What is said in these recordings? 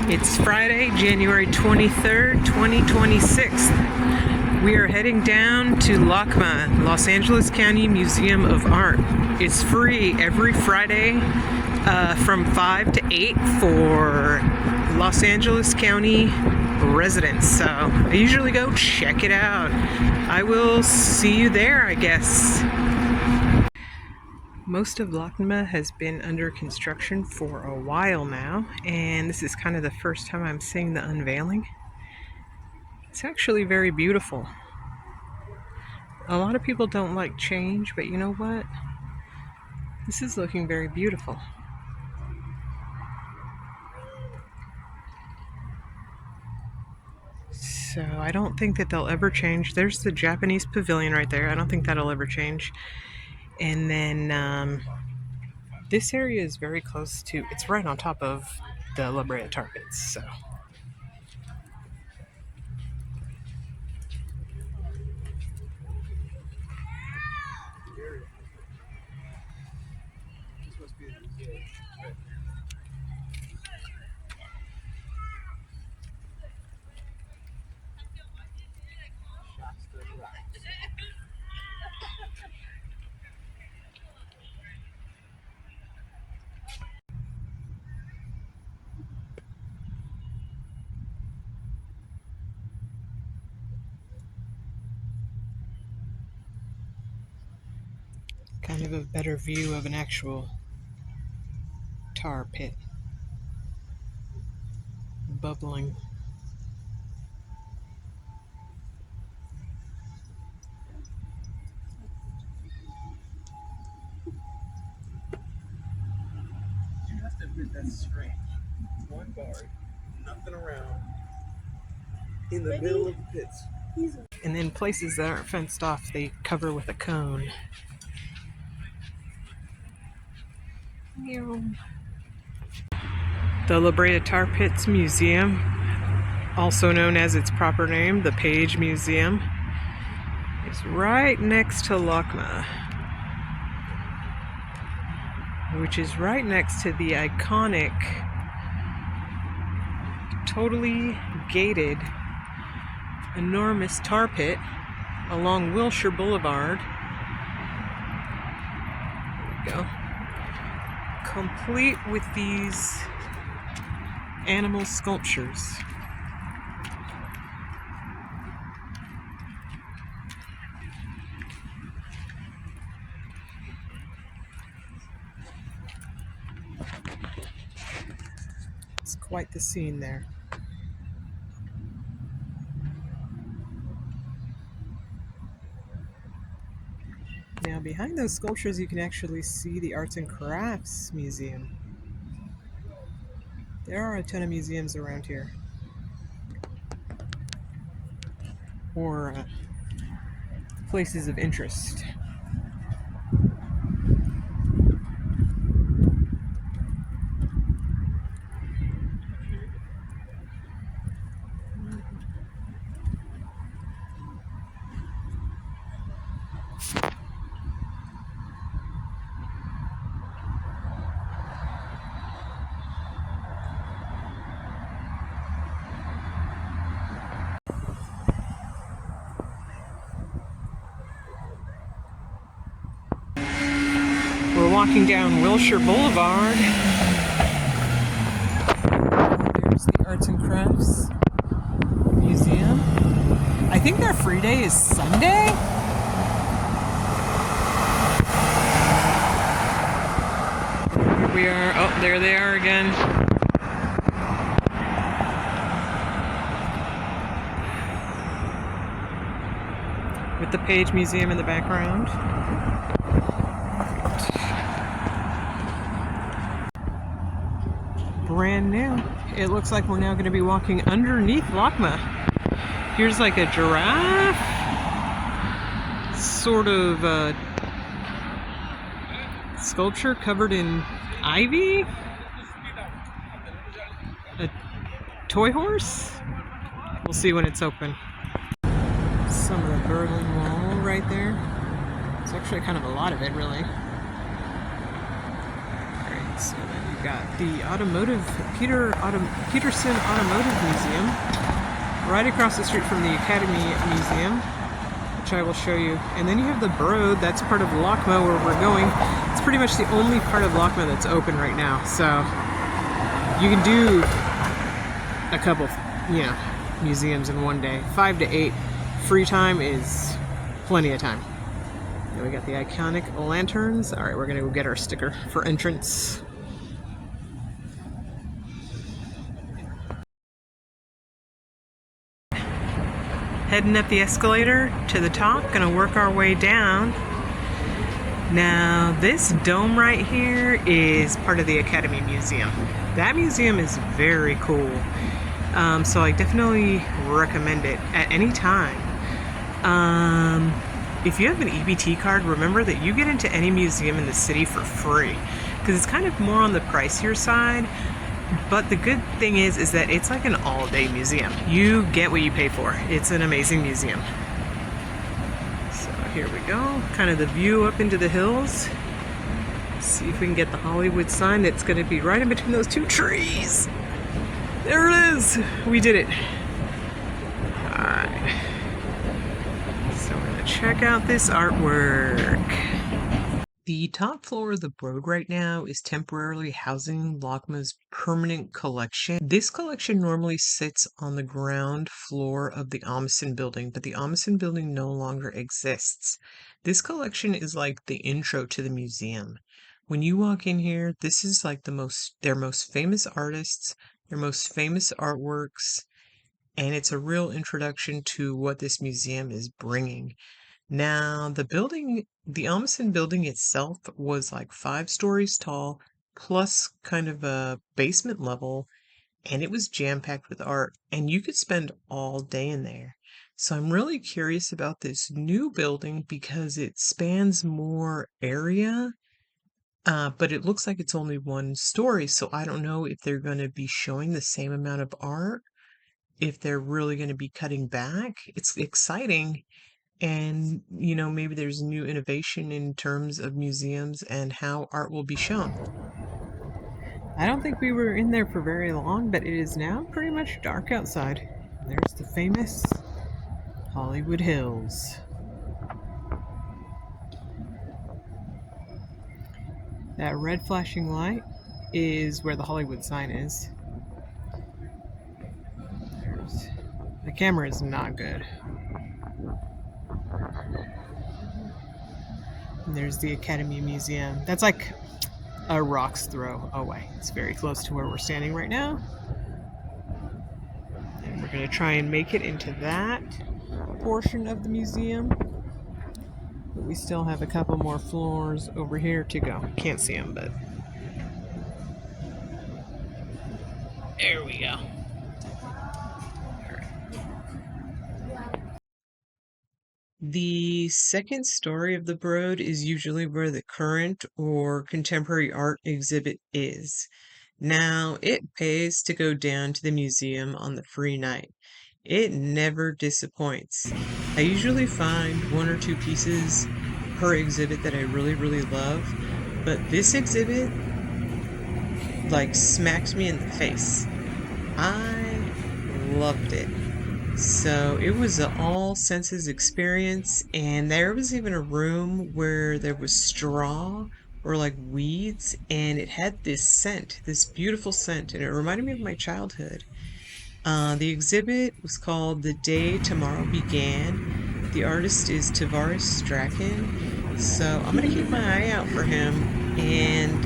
It's Friday, January 23rd, 2026. We are heading down to LACMA, Los Angeles County Museum of Art. It's free every Friday from 5 to 8 for Los Angeles County residents. So I usually go check it out. I will see you there, I guess. Most of LACMA has been under construction for a while now, and this is kind of the first time I'm seeing the unveiling. It's actually very beautiful. A lot of people don't like change, but you know what? This is looking very beautiful. So I don't think that they'll ever change. There's the Japanese pavilion right there. I don't think that'll ever change. And then this area is very close to, it's right on top of the Brea Tar Pits, so. Kind of a better view of an actual tar pit. Bubbling. You have to admit that's strange. One guard, nothing around, in the middle of the pits. And then places that aren't fenced off, they cover with a cone. The Brea Tar Pits Museum, also known as its proper name, the Page Museum, is right next to LACMA, which is right next to the iconic, totally gated, enormous tar pit along Wilshire Boulevard. There we go. Complete with these animal sculptures. It's quite the scene there. Now behind those sculptures you can actually see the Arts and Crafts Museum. There are a ton of museums around here. Or places of interest. We're walking down Wilshire Boulevard. There's the Arts and Crafts Museum. I think their free day is Sunday. Here we are. Oh, there they are again. With the Page Museum in the background. Brand new. It looks like we're now going to be walking underneath LACMA. Here's like a giraffe, sort of sculpture covered in ivy, a toy horse. We'll see when it's open. Some of the Berlin Wall right there. It's actually kind of a lot of it, really. Alright, so then got the Peterson Automotive Museum right across the street from the Academy Museum, which I will show you. And then you have the Broad, that's part of LACMA where we're going. It's pretty much the only part of LACMA that's open right now. So you can do a couple, museums in one day. 5 to 8 free time is plenty of time. Then we got the iconic lanterns. All right, we're gonna go get our sticker for entrance. Heading up the escalator to the top, gonna work our way down. Now, this dome right here is part of the Academy Museum. That museum is very cool. So I definitely recommend it at any time. If you have an EBT card, remember that you get into any museum in the city for free, because it's kind of more on the pricier side. But the good thing is that it's like an all-day museum. You get what you pay for. It's an amazing museum. So here we go, kind of the view up into the hills. See if we can get the Hollywood sign that's going to be right in between those two trees. There it is. We did it. All right. So we're going to check out this artwork. The top floor of the Broad right now is temporarily housing LACMA's permanent collection. This collection normally sits on the ground floor of the Amundsen building, but the Amundsen building no longer exists. This collection is like the intro to the museum. When you walk in here, this is like their most famous artists, their most famous artworks, and it's a real introduction to what this museum is bringing. Now, the Amundsen building itself was like 5 stories tall, plus kind of a basement level, and it was jam-packed with art, and you could spend all day in there. So I'm really curious about this new building because it spans more area, but it looks like it's only 1 story, so I don't know if they're going to be showing the same amount of art, if they're really going to be cutting back. It's exciting. And, maybe there's new innovation in terms of museums and how art will be shown. I don't think we were in there for very long, but it is now pretty much dark outside. There's the famous Hollywood Hills. That red flashing light is where the Hollywood sign is. The camera is not good. And there's the Academy Museum. That's like a rock's throw away. It's very close to where we're standing right now. And we're going to try and make it into that portion of the museum. But we still have a couple more floors over here to go. Can't see them, but there we go. The second story of the Broad is usually where the current or contemporary art exhibit is. Now, it pays to go down to the museum on the free night. It never disappoints. I usually find 1 or 2 pieces per exhibit that I really, really love, but this exhibit, like, smacked me in the face. I loved it. So it was an all senses experience, and there was even a room where there was straw or like weeds, and it had this scent, this beautiful scent, and it reminded me of my childhood. The exhibit was called The Day Tomorrow Began. The artist is Tavares Strachan, so I'm gonna keep my eye out for him. And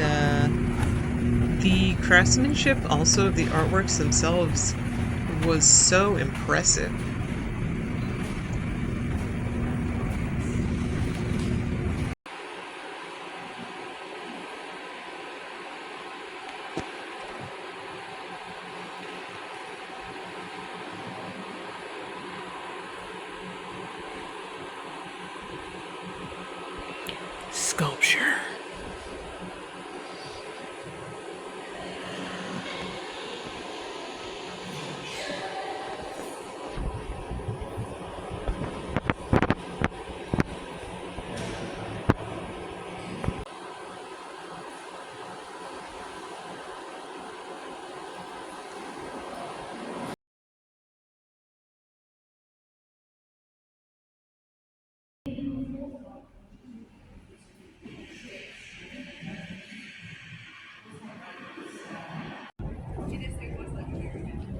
the craftsmanship also of the artworks themselves was so impressive. Sculpture.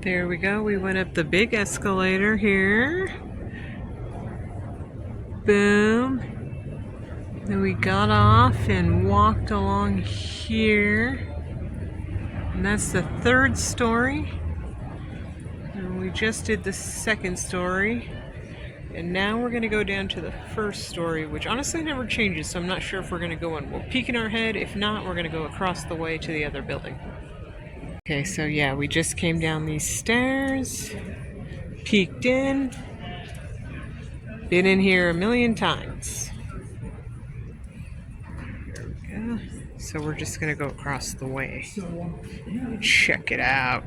There we go. We went up the big escalator here. Boom. Then we got off and walked along here. And that's the 3rd story. And we just did the 2nd story. And now we're going to go down to the 1st story, which honestly never changes, so I'm not sure if we're going to go in. We'll peek in our head. If not, we're going to go across the way to the other building. Okay, so yeah, we just came down these stairs, peeked in, been in here a million times. There we go. So we're just gonna go across the way. Check it out.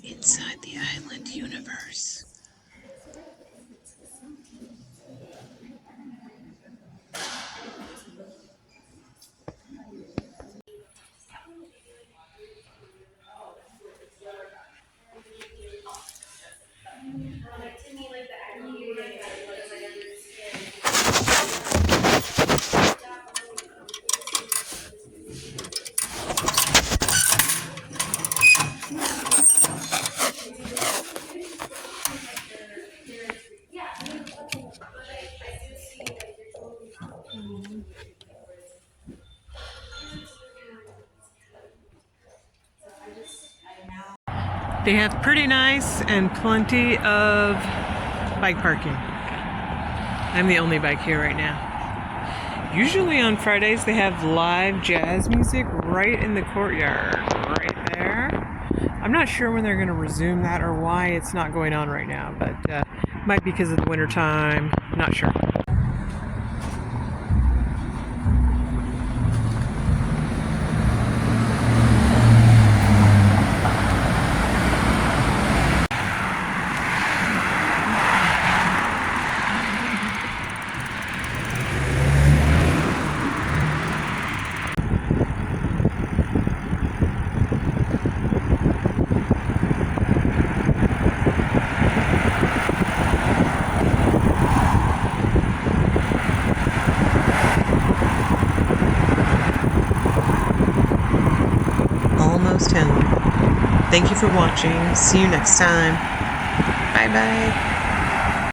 Inside the island universe. They have pretty nice and plenty of bike parking. I'm the only bike here right now. Usually on Fridays they have live jazz music right in the courtyard, right there. I'm not sure when they're going to resume that or why it's not going on right now, but might be because of the winter time. Not sure. Almost home. Thank you for watching. See you next time. Bye bye.